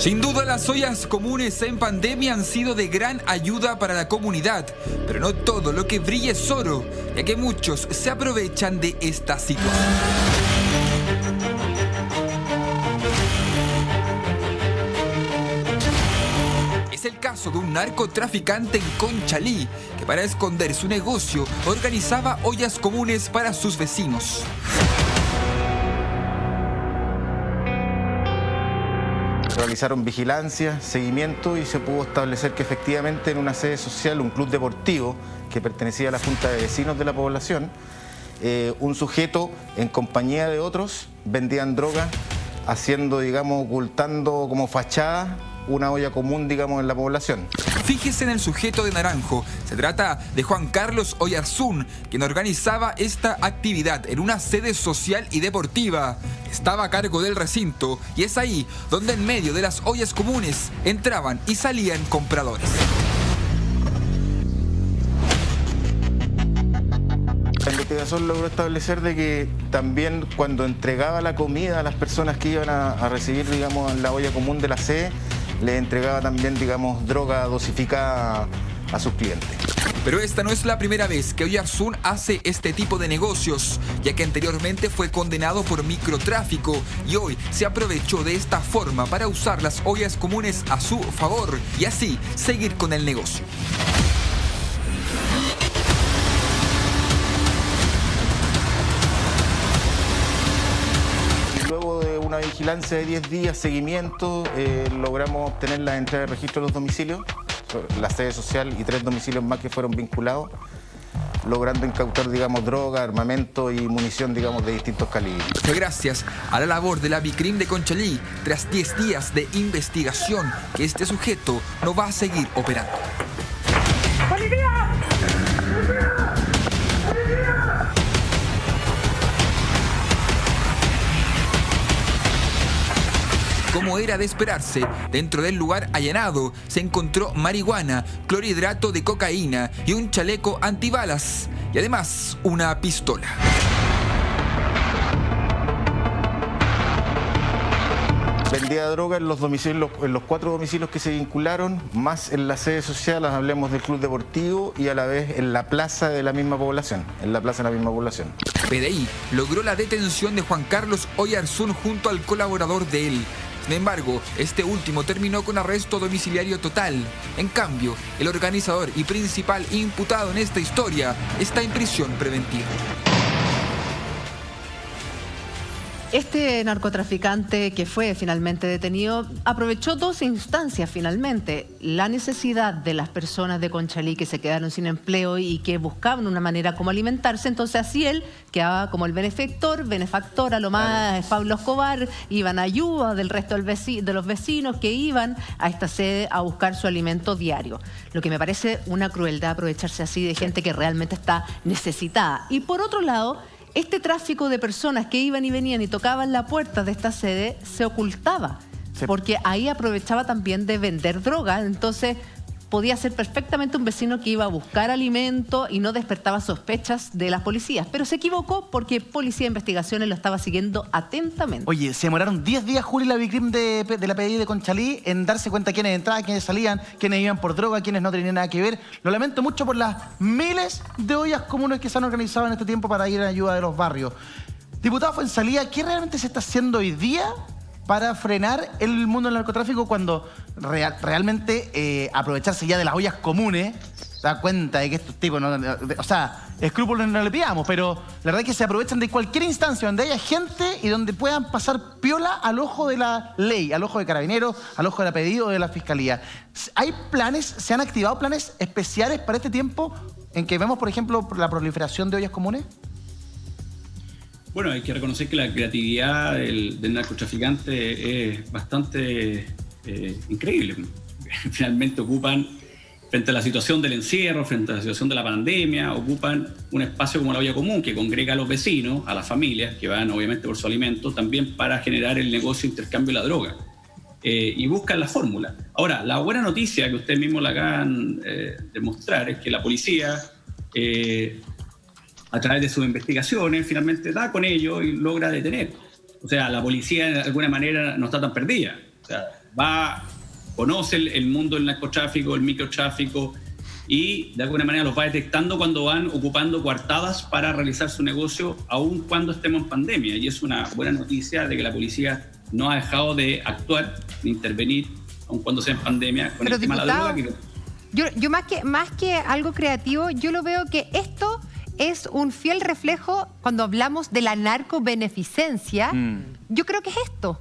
Sin duda, las ollas comunes en pandemia han sido de gran ayuda para la comunidad, pero no todo lo que brilla es oro, ya que muchos se aprovechan de esta situación. Es el caso de un narcotraficante en Conchalí, que para esconder su negocio organizaba ollas comunes para sus vecinos. Realizaron vigilancia, seguimiento y se pudo establecer que efectivamente en una sede social, un club deportivo que pertenecía a la Junta de Vecinos de la población, un sujeto en compañía de otros vendían droga, haciendo, digamos, ocultando como fachada una olla común, digamos, en la población. Fíjese en el sujeto de naranjo. Se trata de Juan Carlos Oyarzún, quien organizaba esta actividad en una sede social y deportiva. Estaba a cargo del recinto y es ahí donde en medio de las ollas comunes entraban y salían compradores. La investigación logró establecer de que también cuando entregaba la comida a las personas que iban a recibir, digamos, en la olla común de la sede, le entregaba también, digamos, droga dosificada a sus clientes. Pero esta no es la primera vez que Oyarzún hace este tipo de negocios, ya que anteriormente fue condenado por microtráfico y hoy se aprovechó de esta forma para usar las ollas comunes a su favor y así seguir con el negocio. Luego de una vigilancia de 10 días, seguimiento, logramos obtener la entrada de registro de los domicilios, la sede social y 3 domicilios más que fueron vinculados, logrando incautar, digamos, droga, armamento y munición, digamos, de distintos calibres. Fue gracias a la labor de la Bicrim de Conchalí, tras 10 días de investigación, que este sujeto no va a seguir operando. ¡Policía! Como era de esperarse, dentro del lugar allanado se encontró marihuana, clorhidrato de cocaína y un chaleco antibalas, y además una pistola. Vendía droga en los domicilios, en los 4 domicilios que se vincularon, más en la sede social, hablemos del club deportivo, y a la vez en la plaza de la misma población, PDI logró la detención de Juan Carlos Oyarzún junto al colaborador de él. Sin embargo, este último terminó con arresto domiciliario total. En cambio, el organizador y principal imputado en esta historia está en prisión preventiva. Este narcotraficante que fue finalmente detenido aprovechó 2 instancias finalmente. La necesidad de las personas de Conchalí que se quedaron sin empleo y que buscaban una manera como alimentarse. Entonces así él quedaba como el benefactor a lo más Pablo Escobar, iban a ayuda del resto de los vecinos que iban a esta sede a buscar su alimento diario. Lo que me parece una crueldad aprovecharse así de gente que realmente está necesitada. Y por otro lado, este tráfico de personas que iban y venían y tocaban la puerta de esta sede se ocultaba, porque ahí aprovechaba también de vender droga, entonces podía ser perfectamente un vecino que iba a buscar alimento y no despertaba sospechas de las policías, pero se equivocó porque Policía de Investigaciones lo estaba siguiendo atentamente. Oye, se demoraron 10 días, Juli, la Bicrim de la PDI de Conchalí en darse cuenta quiénes entraban, quiénes salían, quiénes iban por droga, quiénes no tenían nada que ver. Lo lamento mucho por las miles de ollas comunes que se han organizado en este tiempo para ir en ayuda de los barrios. Diputado Fuenzalía, ¿qué realmente se está haciendo hoy día para frenar el mundo del narcotráfico cuando realmente aprovecharse ya de las ollas comunes? Se da cuenta de que estos tipos, o sea, escrúpulos no le pidamos, pero la verdad es que se aprovechan de cualquier instancia donde haya gente y donde puedan pasar piola al ojo de la ley, al ojo de Carabineros, al ojo de la PDI o de la Fiscalía. ¿Hay planes, se han activado planes especiales para este tiempo en que vemos, por ejemplo, la proliferación de ollas comunes? Bueno, hay que reconocer que la creatividad del narcotraficante es bastante increíble. Finalmente ocupan, frente a la situación del encierro, frente a la situación de la pandemia, ocupan un espacio como la olla común que congrega a los vecinos, a las familias, que van obviamente por su alimento, también para generar el negocio de intercambio de la droga. Y buscan la fórmula. Ahora, la buena noticia que ustedes mismos la acaban de mostrar es que la policía, a través de sus investigaciones, finalmente da con ello y logra detener. O sea, la policía de alguna manera no está tan perdida. O sea, conoce el mundo del narcotráfico, el microtráfico, y de alguna manera los va detectando cuando van ocupando coartadas para realizar su negocio, aun cuando estemos en pandemia. Y es una buena noticia de que la policía no ha dejado de actuar, de intervenir, aun cuando sea en pandemia, con el tema de la droga. Yo más que algo creativo, yo lo veo que esto es un fiel reflejo cuando hablamos de la narcobeneficencia. Yo creo que es esto.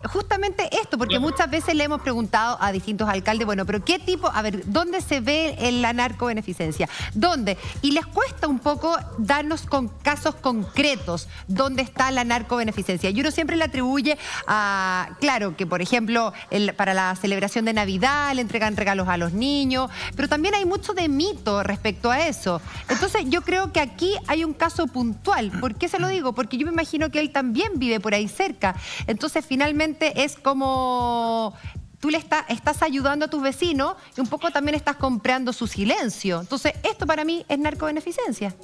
Justamente esto, porque muchas veces le hemos preguntado a distintos alcaldes, bueno, pero ¿qué tipo? A ver, ¿dónde se ve en la narcobeneficencia? ¿Dónde? Y les cuesta un poco darnos con casos concretos dónde está la narcobeneficencia. Y uno siempre le atribuye a, claro, que por ejemplo, para la celebración de Navidad le entregan regalos a los niños, pero también hay mucho de mito respecto a eso. Entonces yo creo que aquí hay un caso puntual. ¿Por qué se lo digo? Porque yo me imagino que él también vive por ahí cerca. Entonces finalmente es como tú le estás ayudando a tus vecinos y un poco también estás comprando su silencio. Entonces, esto para mí es narcobeneficencia.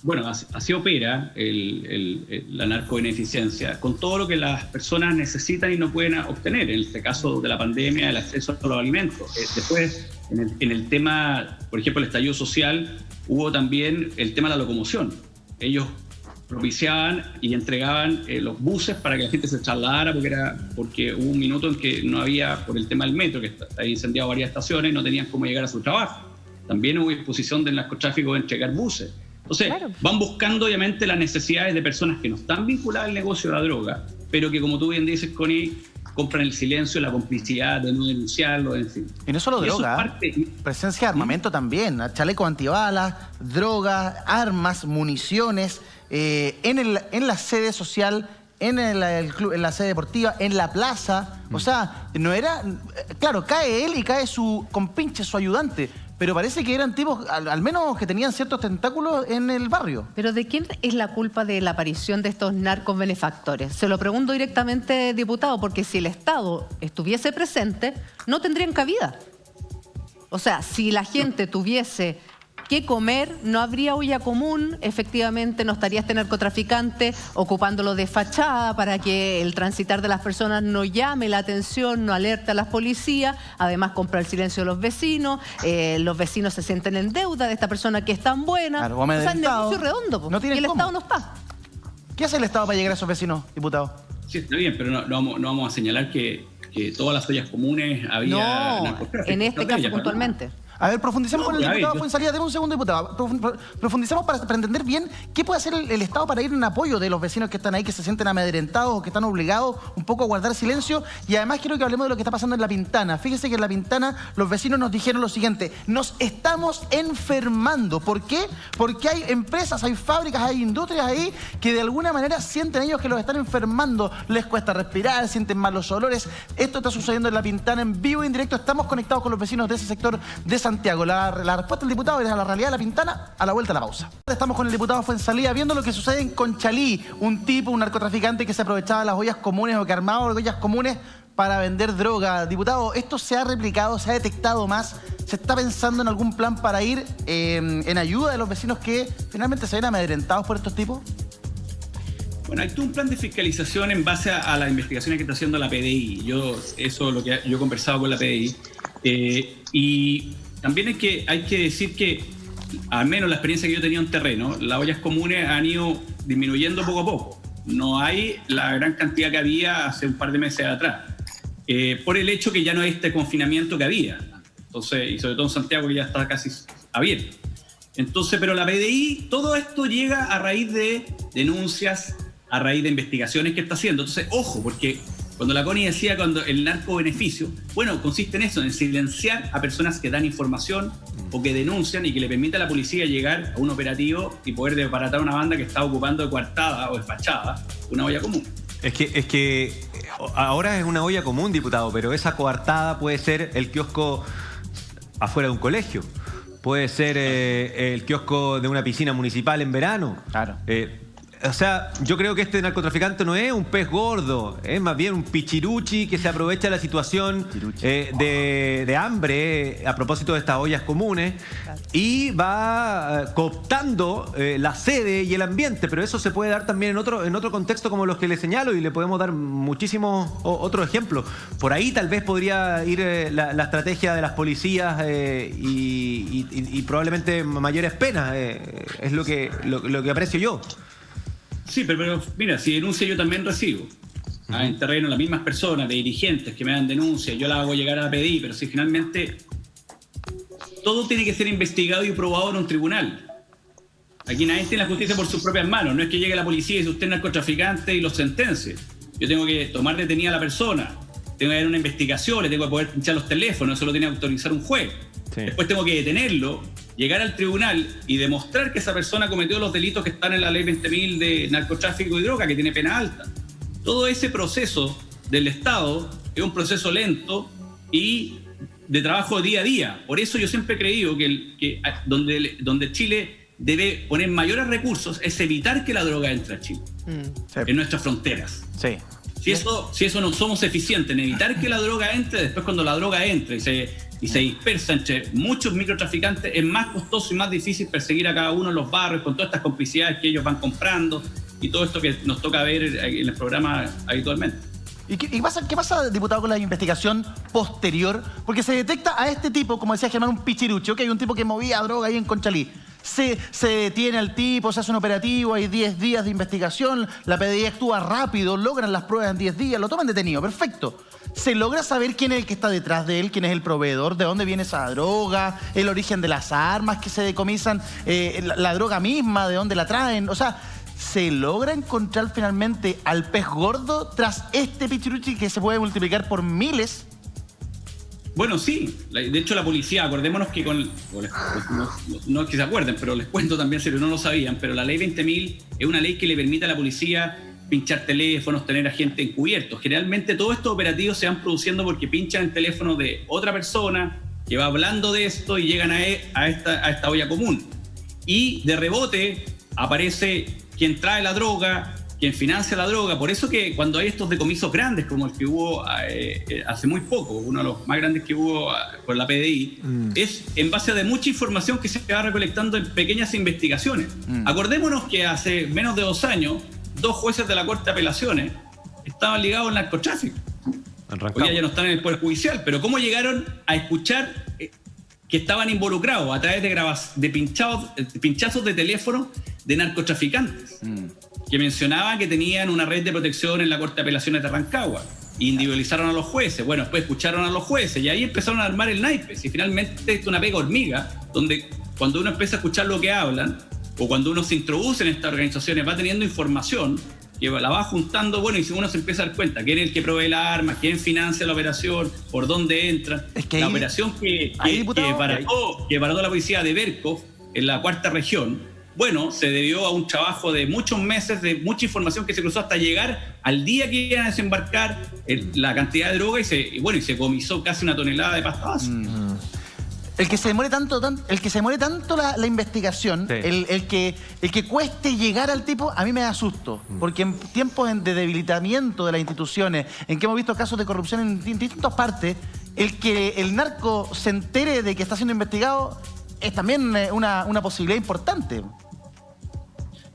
Bueno, así opera la narcobeneficencia, con todo lo que las personas necesitan y no pueden obtener. En este caso de la pandemia, el acceso a los alimentos. Después, en el tema, por ejemplo, el estallido social, hubo también el tema de la locomoción. Ellos propiciaban y entregaban los buses para que la gente se trasladara, porque hubo un minuto en que no había, por el tema del metro, que había incendiado varias estaciones, no tenían cómo llegar a su trabajo. También hubo disposición del narcotráfico de entregar buses. Entonces, claro, van buscando obviamente las necesidades de personas que no están vinculadas al negocio de la droga, pero que, como tú bien dices, Connie, compran el silencio, la complicidad de no denunciarlo, en fin. Y no solo droga, presencia de armamento también, chaleco antibalas, drogas, armas, municiones, en la sede social, en la sede deportiva, en la plaza. O sea, no era... Claro, cae él y cae su compinche, su ayudante, pero parece que eran tipos, al menos que tenían ciertos tentáculos en el barrio. Pero ¿de quién es la culpa de la aparición de estos narcos benefactores? Se lo pregunto directamente, diputado, porque si el Estado estuviese presente, no tendrían cabida. O sea, si la gente tuviese que comer, no habría olla común, efectivamente no estaría este narcotraficante ocupándolo de fachada para que el transitar de las personas no llame la atención, no alerte a las policías, además compra el silencio de los vecinos se sienten en deuda de esta persona que es tan buena. Claro, o sea, el negocio redondo, no y el Estado no está. ¿Qué hace el Estado para llegar a esos vecinos, diputado? Sí, está bien, pero no vamos a señalar que todas las ollas comunes había narcotráfico. En este caso puntualmente. A ver, profundicemos con el diputado Fuenzalía. Deme un segundo, diputado. Profundicemos para entender bien qué puede hacer el Estado para ir en apoyo de los vecinos que están ahí, que se sienten amedrentados o que están obligados un poco a guardar silencio. Y además quiero que hablemos de lo que está pasando en La Pintana. Fíjese que en La Pintana los vecinos nos dijeron lo siguiente: nos estamos enfermando. ¿Por qué? Porque hay empresas, hay fábricas, hay industrias ahí que de alguna manera sienten ellos que los están enfermando. Les cuesta respirar, sienten malos olores. Esto está sucediendo en La Pintana en vivo e en directo. Estamos conectados con los vecinos de ese sector de Santiago. La respuesta del diputado es a la realidad de La Pintana a la vuelta de la pausa. Estamos con el diputado Fuenzalía viendo lo que sucede en Conchalí. Un narcotraficante que se aprovechaba de las ollas comunes o que armaba ollas comunes para vender droga. Diputado, ¿esto se ha replicado, se ha detectado más? ¿Se está pensando en algún plan para ir en ayuda de los vecinos que finalmente se ven amedrentados por estos tipos? Bueno, hay todo un plan de fiscalización en base a las investigaciones que está haciendo la PDI. Yo he conversado con la PDI. Y también hay que decir que, al menos la experiencia que yo he tenido en terreno, las ollas comunes han ido disminuyendo poco a poco. No hay la gran cantidad que había hace un par de meses atrás, por el hecho que ya no hay este confinamiento que había. Entonces, y sobre todo en Santiago, que ya está casi abierto. Entonces, pero la PDI, todo esto llega a raíz de denuncias, a raíz de investigaciones que está haciendo. Entonces, ojo, porque cuando la Connie decía cuando el narcobeneficio, bueno, consiste en eso, en silenciar a personas que dan información o que denuncian y que le permite a la policía llegar a un operativo y poder desbaratar una banda que está ocupando de coartada o de fachada una olla común. Es que ahora es una olla común, diputado, pero esa coartada puede ser el kiosco afuera de un colegio, puede ser el kiosco de una piscina municipal en verano. Claro. O sea, yo creo que este narcotraficante no es un pez gordo, es más bien un pichiruchi que se aprovecha de la situación de hambre a propósito de estas ollas comunes y va cooptando la sede y el ambiente, pero eso se puede dar también en otro contexto como los que le señalo y le podemos dar muchísimos otros ejemplos. Por ahí tal vez podría ir la estrategia de las policías y probablemente mayores penas, es lo que aprecio yo. Sí, pero mira, si denuncia yo también recibo. En terreno las mismas personas, de dirigentes que me dan denuncias, yo la hago llegar a la PDI, pero si finalmente todo tiene que ser investigado y probado en un tribunal. Aquí nadie tiene la justicia por sus propias manos. No es que llegue la policía y dice usted es narcotraficante y lo sentencie. Yo tengo que tomar detenida a la persona, tengo que hacer una investigación, le tengo que poder pinchar los teléfonos, eso lo tiene que autorizar un juez. Sí. Después tengo que detenerlo, llegar al tribunal y demostrar que esa persona cometió los delitos que están en la ley 20.000 de narcotráfico y droga, que tiene pena alta. Todo ese proceso del Estado es un proceso lento y de trabajo día a día. Por eso yo siempre he creído que donde Chile debe poner mayores recursos es evitar que la droga entre a Chile, en nuestras fronteras. Sí. Si eso no somos eficientes en evitar que la droga entre, después cuando la droga entre y se dispersa entre muchos microtraficantes, es más costoso y más difícil perseguir a cada uno en los barrios con todas estas complicidades que ellos van comprando y todo esto que nos toca ver en el programa habitualmente. ¿Y qué pasa, diputado, con la investigación posterior? Porque se detecta a este tipo, como decía Germán, un pichirucho, que hay un tipo que movía droga ahí en Conchalí. Se detiene al tipo, se hace un operativo, hay 10 días de investigación, la PDI actúa rápido, logran las pruebas en 10 días, lo toman detenido, perfecto. Se logra saber quién es el que está detrás de él, quién es el proveedor, de dónde viene esa droga, el origen de las armas que se decomisan, la droga misma, de dónde la traen. O sea, ¿se logra encontrar finalmente al pez gordo tras este pichiruchi que se puede multiplicar por miles? Bueno, sí. De hecho, la policía, acordémonos que no es que se acuerden, pero les cuento también, si no lo sabían, pero la ley 20.000 es una ley que le permite a la policía pinchar teléfonos, tener a gente encubierto. Generalmente todos estos operativos se van produciendo porque pinchan el teléfono de otra persona que va hablando de esto y llegan a esta olla común. Y de rebote aparece quien trae la droga, quien financia la droga. Por eso que cuando hay estos decomisos grandes, como el que hubo hace muy poco, uno de los más grandes que hubo por la PDI, es en base a mucha información que se va recolectando en pequeñas investigaciones. Acordémonos que hace menos de 2 años, 2 jueces de la Corte de Apelaciones estaban ligados al narcotráfico. Hoy ya no están en el Poder Judicial, pero ¿cómo llegaron a escuchar que estaban involucrados a través de pinchazos de teléfono de narcotraficantes? Que mencionaban que tenían una red de protección en la Corte de Apelaciones de Rancagua. Individualizaron a los jueces. Bueno, después escucharon a los jueces y ahí empezaron a armar el naipe. Y finalmente esto es una pega hormiga, donde cuando uno empieza a escuchar lo que hablan, o cuando uno se introduce en estas organizaciones, va teniendo información que la va juntando, bueno, y si uno se empieza a dar cuenta quién es el que provee las armas, quién financia la operación, por dónde entra. Es que la operación que paró la policía de Berkov en la 4ª región, bueno, se debió a un trabajo de muchos meses, de mucha información que se cruzó hasta llegar al día que iban a desembarcar la cantidad de droga y se comisó casi 1 tonelada de pasta base. El que se demore tanto la investigación, sí. el que cueste llegar al tipo, a mí me da susto. Porque en tiempos de debilitamiento de las instituciones, en que hemos visto casos de corrupción en distintas partes, el que el narco se entere de que está siendo investigado es también una posibilidad importante.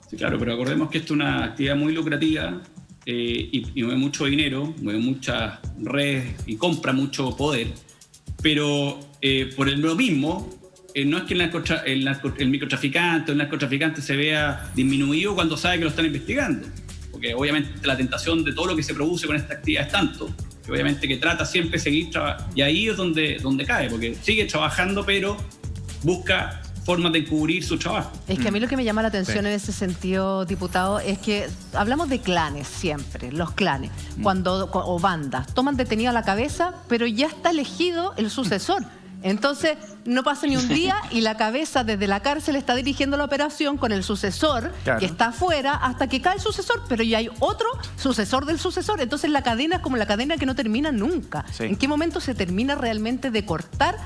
Sí, claro, pero acordemos que esto es una actividad muy lucrativa y mueve mucho dinero, mueve muchas redes y compra mucho poder. Pero por lo mismo, no es que el microtraficante o el narcotraficante se vea disminuido cuando sabe que lo están investigando. Porque obviamente la tentación de todo lo que se produce con esta actividad es tanto, que obviamente que trata siempre de seguir trabajando. Y ahí es donde cae, porque sigue trabajando, pero busca formas de encubrir su trabajo. Es que a mí lo que me llama la atención en ese sentido, diputado, es que hablamos de clanes siempre, los clanes, o bandas, toman detenido a la cabeza, pero ya está elegido el sucesor. Entonces, no pasa ni un día y la cabeza desde la cárcel está dirigiendo la operación con el sucesor, claro, que está afuera, hasta que cae el sucesor, pero ya hay otro sucesor del sucesor. Entonces, la cadena es como la cadena que no termina nunca. Sí. ¿En qué momento se termina realmente de cortar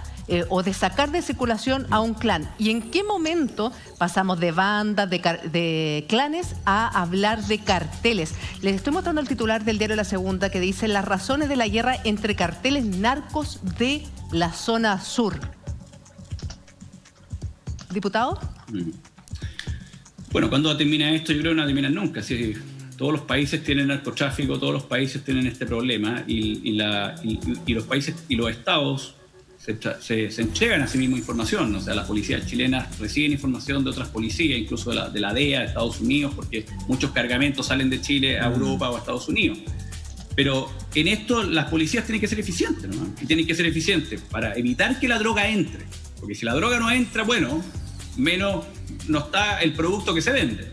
o de sacar de circulación a un clan. ¿Y en qué momento pasamos de bandas, de clanes, a hablar de carteles? Les estoy mostrando el titular del diario La Segunda que dice: las razones de la guerra entre carteles narcos de la zona sur. ¿Diputado? Bueno, ¿cuándo termina esto? Yo creo que no termina nunca. Sí, todos los países tienen narcotráfico, todos los países tienen este problema y los países y los estados se entregan a sí mismos información. O sea, las policías chilenas reciben información de otras policías, incluso de la DEA de Estados Unidos, porque muchos cargamentos salen de Chile a Europa o a Estados Unidos. Pero en esto las policías tienen que ser eficientes, ¿no? Y tienen que ser eficientes para evitar que la droga entre. Porque si la droga no entra, bueno, menos no está el producto que se vende.